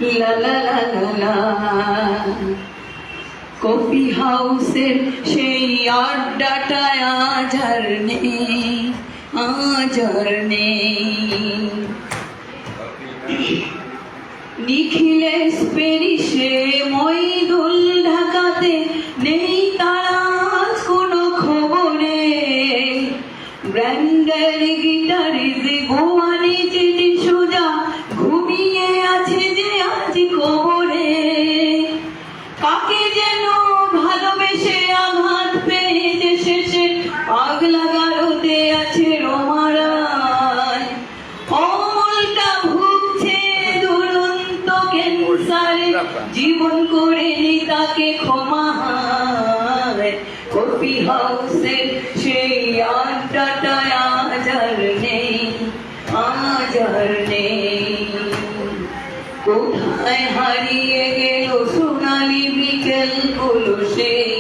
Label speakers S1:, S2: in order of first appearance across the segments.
S1: লা লা লা লা লা। কফি হাউসের সেই আড্ডাটায় আজ আর নেই, আজ আর নেই। নিখিলেশ পেরিসে মইদুল ঢাকাতে নেই তারা আজ কোনো খবরে। ব্র্যান্ডের গিটারিজে গোয়ানি চিঠি সোজা ঘুমিয়ে আছে যে আজ কবরে। কাকে যেন ভালোবেসে আঘাত পেয়েছে শেষে পাগলা গারদে আছে রোমারায়। অমলটা ভুগছে দুরন্ত ক্যান্সারে, জীবন করেনি তাকে ক্ষমা। কফি হাউসের সেই আড্ডাটায় আজ আর নেই, আজ আর নেই। কোথায় হারিয়ে গেল সোনালি বিকেল গুলো সেই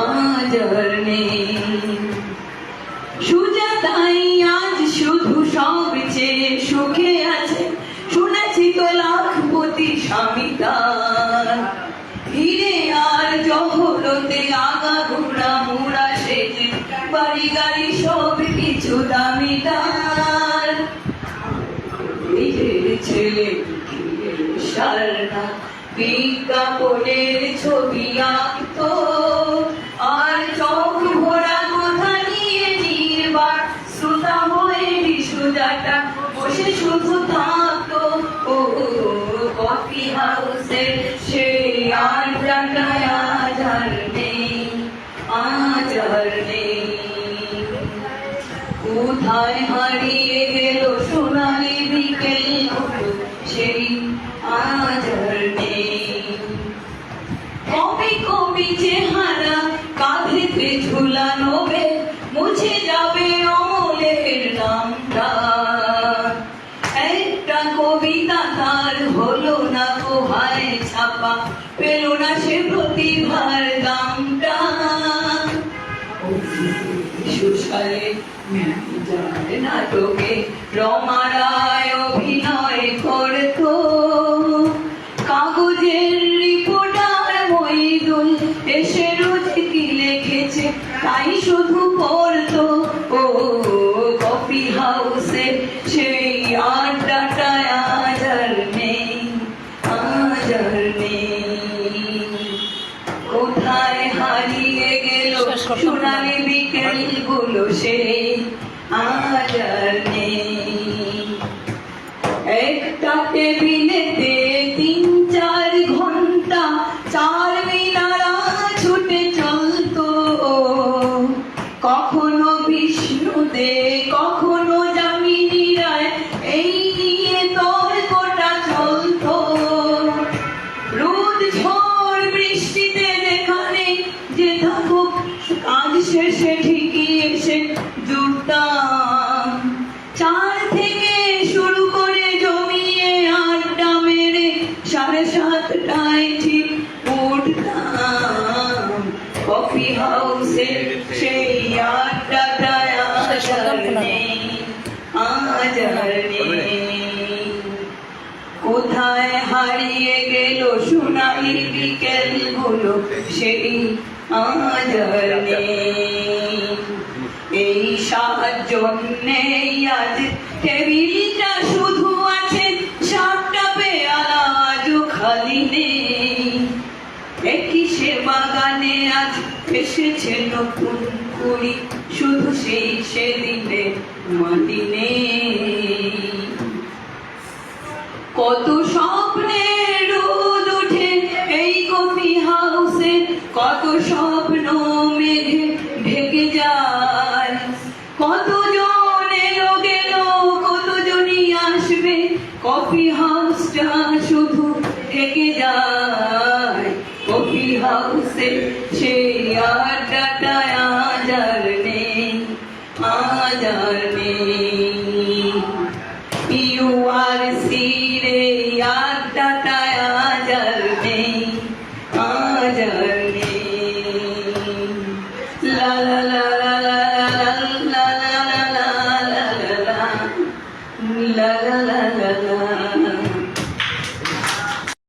S1: আজ আর নেই। সুজাতাই আজ শুধু সবচেয়ে সুখে আছে, শুনেছি তো লাখপতি স্বামী তার। হিরে আর জহরতে আগা ঘোড়া মোড়া সেজে বাড়ি গাড়ি সব কিছু দামি তার। ছেলে সারনা বিজ্ঞাপনের ছবি আঁকতো, আর চোখ ভরা কথা নিয়ে নির্বাক শ্রোতা হয়ে সুজাটা বসে শুধু থাকতো। ও কফি হাউসের সেই আড্ডাটায় আজ আর নেই, আজ আর নেই। কোথায় হারিয়ে গেল সোনালি বিকেল গুলো সেই আজ আর নেই। কবি কবি চেহারা কাঁধেতে ঝুলানো বে, মুছে যাবে অমলের নামটা। একটা কবিতা তার হলো না কোহায় ছাপা, পেল না সে প্রতিভার দামটা। সুসালে নাটকে রমারায় অভিনয় করতো, কাগজের রিপোর্টার মইদুল এসে রোজ কি লিখেছে তাই শুধু পড়তো। ও কফি হাউসে সেই আড্ডাটায় আজ আর নেই, আজ আর নেই। কোথায় হারিয়ে গেল সোনালি বিকেল গুলো সেই আজ আর নেই। একটা টেবিলেতে 3-4 ঘন্টা চার মিনারা ছুটে চলতো, কখনো বিষ্ণু দে কখনো যামিনী রায়, এই নিয়ে তর্কটা চলতো। রোদ ঝড় বৃষ্টিতে যেখানে যে থাকুক কাজ শেষে ঠিকই এসে জুটতাম। 4 থেকে শুরু করে জমিয়ে আড্ডা মেরে 7:30টায় ঠিক উঠতাম। কফি হাউসের সেই আড্ডাটায় আজ আর নেই, আজ আর নেই। কোথায় হারিয়ে গেল সোনালি বিকেল গুলো সেই আজ আর নেই। এই সাতজন্যেই আজ টেবিলটা শুধু আছে, 7টা পেয়ালা আজও খালি নেই। একই সে বাগানে আজ এসেছে নতুন কুড়ি, শুধু সেই সেদিনে মাটি নেই। কত স্বপ্নে